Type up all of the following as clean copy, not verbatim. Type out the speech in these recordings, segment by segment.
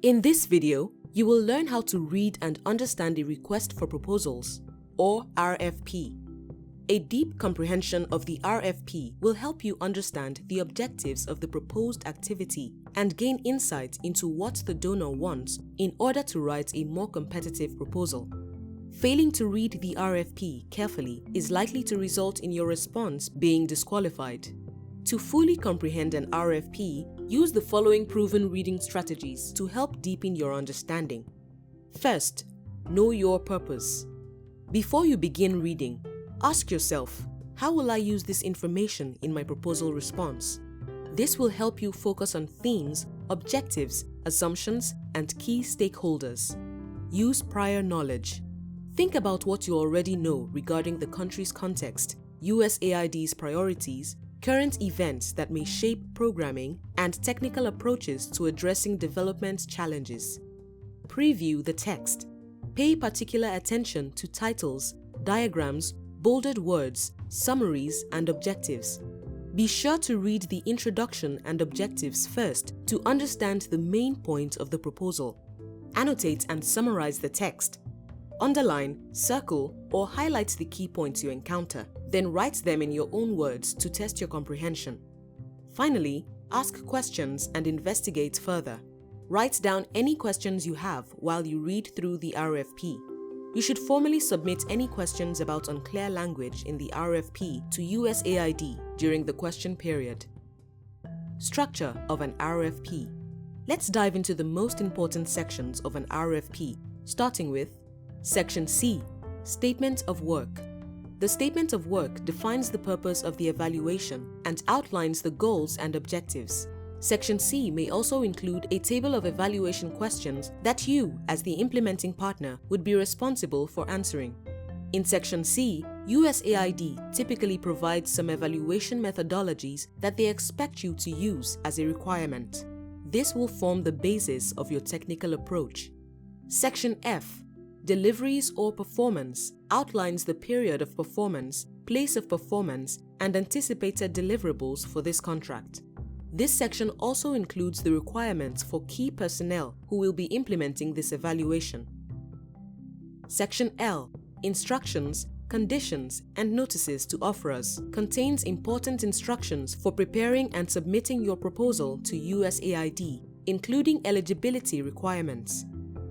In this video, you will learn how to read and understand a request for proposals, or RFP. A deep comprehension of the RFP will help you understand the objectives of the proposed activity and gain insight into what the donor wants in order to write a more competitive proposal. Failing to read the RFP carefully is likely to result in your response being disqualified. To fully comprehend an RFP, use the following proven reading strategies to help deepen your understanding. First, know your purpose. Before you begin reading, ask yourself, how will I use this information in my proposal response? This will help you focus on themes, objectives, assumptions, and key stakeholders. Use prior knowledge. Think about what you already know regarding the country's context, USAID's priorities, current events that may shape programming, and technical approaches to addressing development challenges. Preview the text. Pay particular attention to titles, diagrams, bolded words, summaries, and objectives. Be sure to read the introduction and objectives first to understand the main point of the proposal. Annotate and summarize the text. Underline, circle, or highlight the key points you encounter, then write them in your own words to test your comprehension. Finally, ask questions and investigate further. Write down any questions you have while you read through the RFP. You should formally submit any questions about unclear language in the RFP to USAID during the question period. Structure of an RFP. Let's dive into the most important sections of an RFP, starting with Section C, Statement of Work. The Statement of Work defines the purpose of the evaluation and outlines the goals and objectives. Section C may also include a table of evaluation questions that you, as the implementing partner, would be responsible for answering. In Section C, USAID typically provides some evaluation methodologies that they expect you to use as a requirement. This will form the basis of your technical approach. Section F, Deliveries or Performance, outlines the period of performance, place of performance, and anticipated deliverables for this contract. This section also includes the requirements for key personnel who will be implementing this evaluation. Section L, Instructions, Conditions, and Notices to Offerors, contains important instructions for preparing and submitting your proposal to USAID, including eligibility requirements.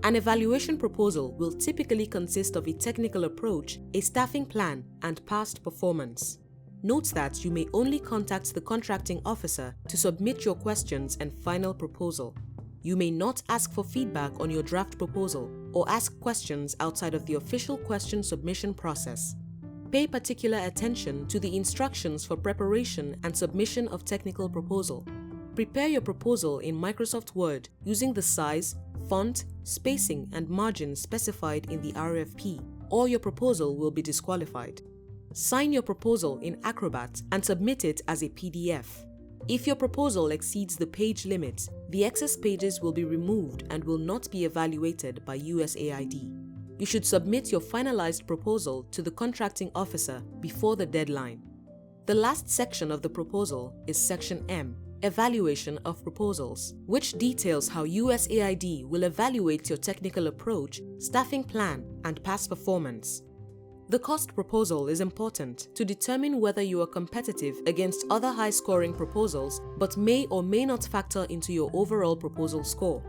An evaluation proposal will typically consist of a technical approach, a staffing plan, and past performance. Note that you may only contact the contracting officer to submit your questions and final proposal. You may not ask for feedback on your draft proposal or ask questions outside of the official question submission process. Pay particular attention to the instructions for preparation and submission of technical proposal. Prepare your proposal in Microsoft Word using the size, font, spacing, and margins specified in the RFP, or your proposal will be disqualified. Sign your proposal in Acrobat and submit it as a PDF. If your proposal exceeds the page limit, the excess pages will be removed and will not be evaluated by USAID. You should submit your finalized proposal to the contracting officer before the deadline. The last section of the proposal is Section M, Evaluation of Proposals, which details how USAID will evaluate your technical approach, staffing plan, and past performance. The cost proposal is important to determine whether you are competitive against other high-scoring proposals but may or may not factor into your overall proposal score.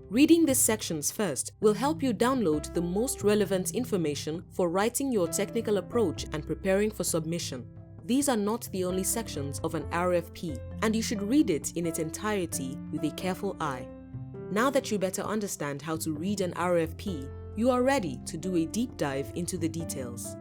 Reading these sections first will help you download the most relevant information for writing your technical approach and preparing for submission. These are not the only sections of an RFP, and you should read it in its entirety with a careful eye. Now that you better understand how to read an RFP, you are ready to do a deep dive into the details.